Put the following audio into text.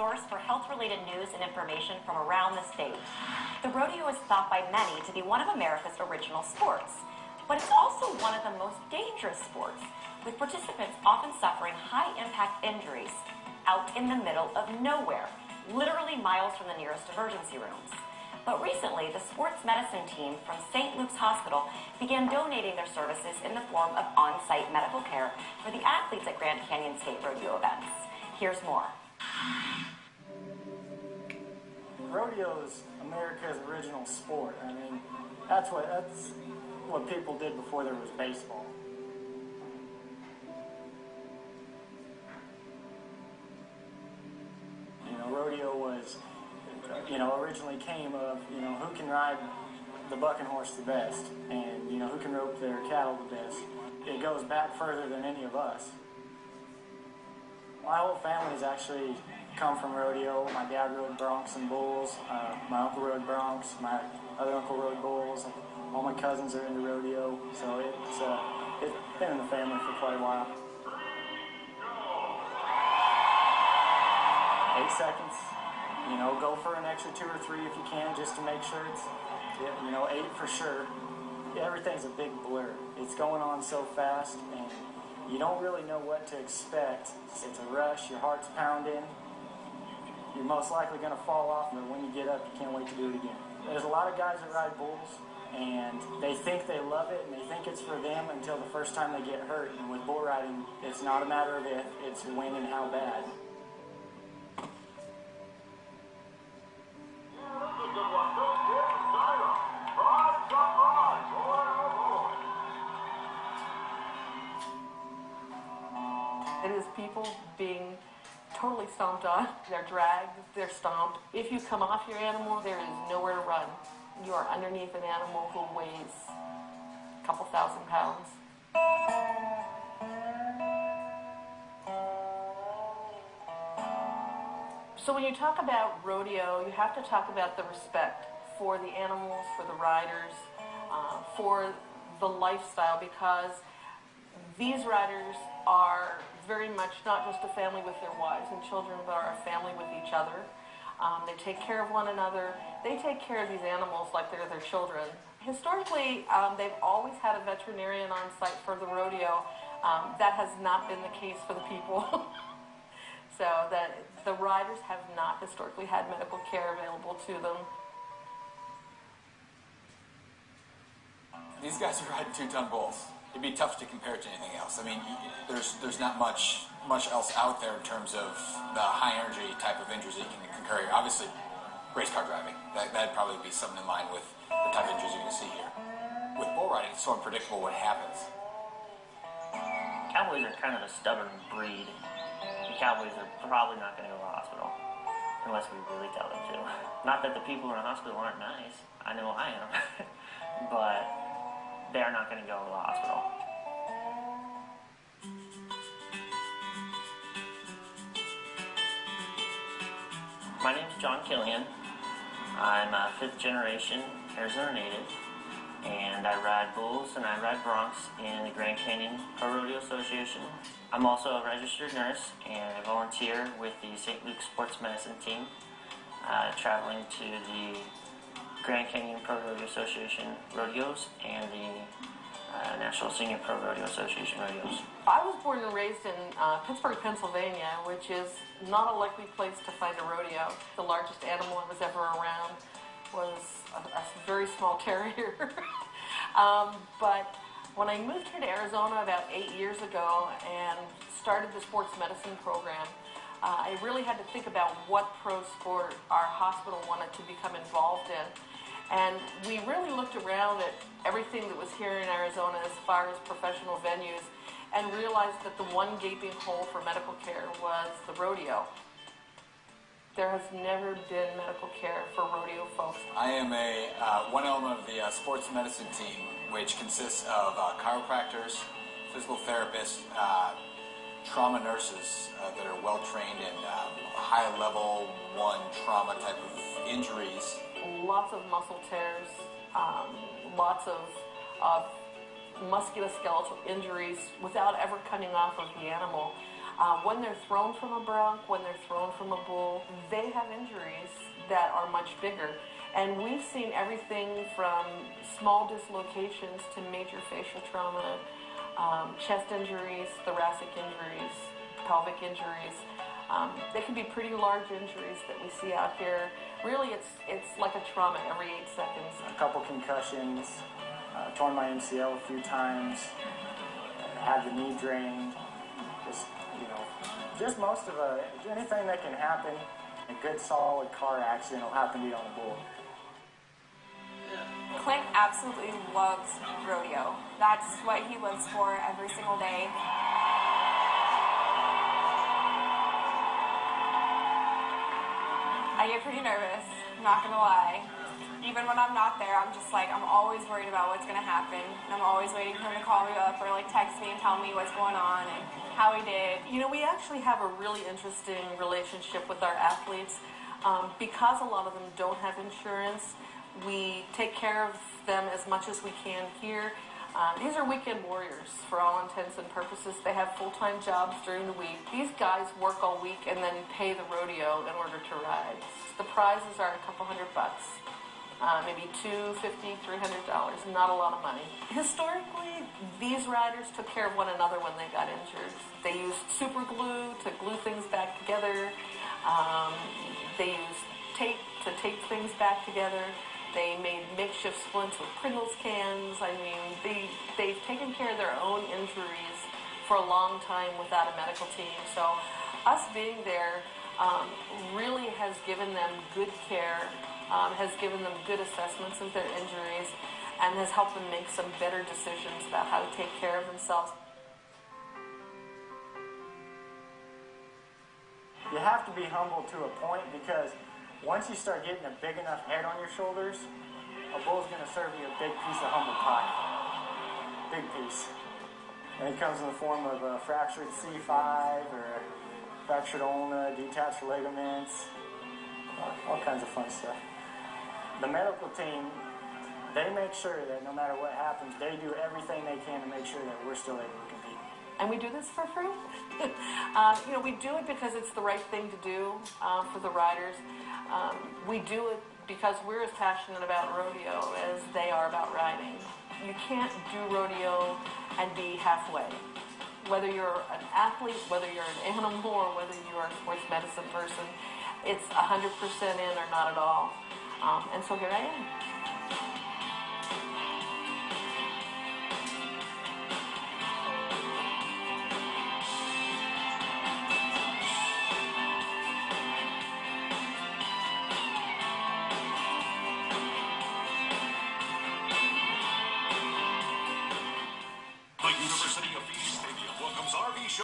source for health-related news and information from around the state. The rodeo is thought by many to be one of America's original sports, but it's also one of the most dangerous sports, with participants often suffering high-impact injuries out in the middle of nowhere, literally miles from the nearest emergency rooms. But recently, the sports medicine team from St. Luke's Hospital began donating their services in the form of on-site medical care for the athletes at Grand Canyon State Rodeo events. Here's more. Rodeo is America's original sport. I mean, that's what people did before there was baseball. You know, rodeo was, originally came of, who can ride the bucking horse the best, and, who can rope their cattle the best. It goes back further than any of us. My whole family's actually come from rodeo. My dad rode broncs and bulls. My uncle rode broncs. My other uncle rode bulls. All my cousins are into rodeo, so it's been in the family for quite a while. 8 seconds. Go for an extra 2 or 3 if you can, just to make sure it's, 8 for sure. Everything's a big blur. It's going on so fast, and you don't really know what to expect. It's a rush, your heart's pounding. You're most likely going to fall off, but when you get up, you can't wait to do it again. There's a lot of guys that ride bulls, and they think they love it, and they think it's for them until the first time they get hurt. And with bull riding, it's not a matter of if, it's when and how bad. It is people being totally stomped on. They're dragged, they're stomped. If you come off your animal, there is nowhere to run. You are underneath an animal who weighs a couple thousand pounds. So when you talk about rodeo, you have to talk about the respect for the animals, for the riders, for the lifestyle, because these riders are very much not just a family with their wives and children, but are a family with each other. They take care of one another. They take care of these animals like they're their children. Historically, they've always had a veterinarian on site for the rodeo. That has not been the case for the people. So that the riders have not historically had medical care available to them. These guys are riding 2-ton bulls. It'd be tough to compare it to anything else. I mean, there's not much else out there in terms of the high energy type of injuries that you can concur here. Obviously, race car driving. That'd probably be something in line with the type of injuries you can see here. With bull riding, it's so unpredictable what happens. Cowboys are kind of a stubborn breed. The cowboys are probably not going to go to the hospital unless we really tell them to. Not that the people in the hospital aren't nice. I know I am. But they're not going to go to the hospital. My name's John Killian. I'm a 5th generation Arizona native, and I ride bulls and I ride broncs in the Grand Canyon Pro Rodeo Association. I'm also a registered nurse, and I volunteer with the St. Luke's Sports Medicine team, traveling to the Grand Canyon Pro Rodeo Association rodeos and the National Senior Pro Rodeo Association rodeos. I was born and raised in Pittsburgh, Pennsylvania, which is not a likely place to find a rodeo. The largest animal I was ever around was a very small terrier. But when I moved here to Arizona about 8 years ago and started the sports medicine program, I really had to think about what pro sport our hospital wanted to become involved in. And we really looked around at everything that was here in Arizona as far as professional venues and realized that the one gaping hole for medical care was the rodeo. There has never been medical care for rodeo folks. I am one element of the sports medicine team, which consists of chiropractors, physical therapists, trauma nurses that are well-trained in high-level 1 trauma type of injuries. Lots of muscle tears, lots of musculoskeletal injuries without ever coming off of the animal. When they're thrown from a bronc, when they're thrown from a bull, they have injuries that are much bigger. And we've seen everything from small dislocations to major facial trauma, chest injuries, thoracic injuries, pelvic injuries. They can be pretty large injuries that we see out here. Really, it's like a trauma every 8 seconds. A couple concussions, torn my MCL a few times, had the knee drained. Just most of anything that can happen. A good solid car accident will happen to you on a bull. Clint absolutely loves rodeo. That's what he lives for every single day. I get pretty nervous, I'm not gonna lie. Even when I'm not there, I'm always worried about what's gonna happen. And I'm always waiting for him to call me up or text me and tell me what's going on and how he did. We actually have a really interesting relationship with our athletes. Because a lot of them don't have insurance, we take care of them as much as we can here. These are weekend warriors for all intents and purposes. They have full-time jobs during the week. These guys work all week and then pay the rodeo in order to ride. The prizes are a couple $100, maybe $250, $300, not a lot of money. Historically, these riders took care of one another when they got injured. They used super glue to glue things back together. They used tape to tape things back together. They made makeshift splints with Pringles cans. They've taken care of their own injuries for a long time without a medical team. So us being there really has given them good care, has given them good assessments of their injuries, and has helped them make some better decisions about how to take care of themselves. You have to be humble to a point, because once you start getting a big enough head on your shoulders, a bull's going to serve you a big piece of humble pie. Big piece. And it comes in the form of a fractured C5 or a fractured ulna, detached ligaments, all kinds of fun stuff. The medical team, they make sure that no matter what happens, they do everything they can to make sure that we're still able to compete. And we do this for free. We do it because it's the right thing to do for the riders. We do it because we're as passionate about rodeo as they are about riding. You can't do rodeo and be halfway. Whether you're an athlete, whether you're an animal, or whether you're a sports medicine person, it's 100% in or not at all. And so here I am.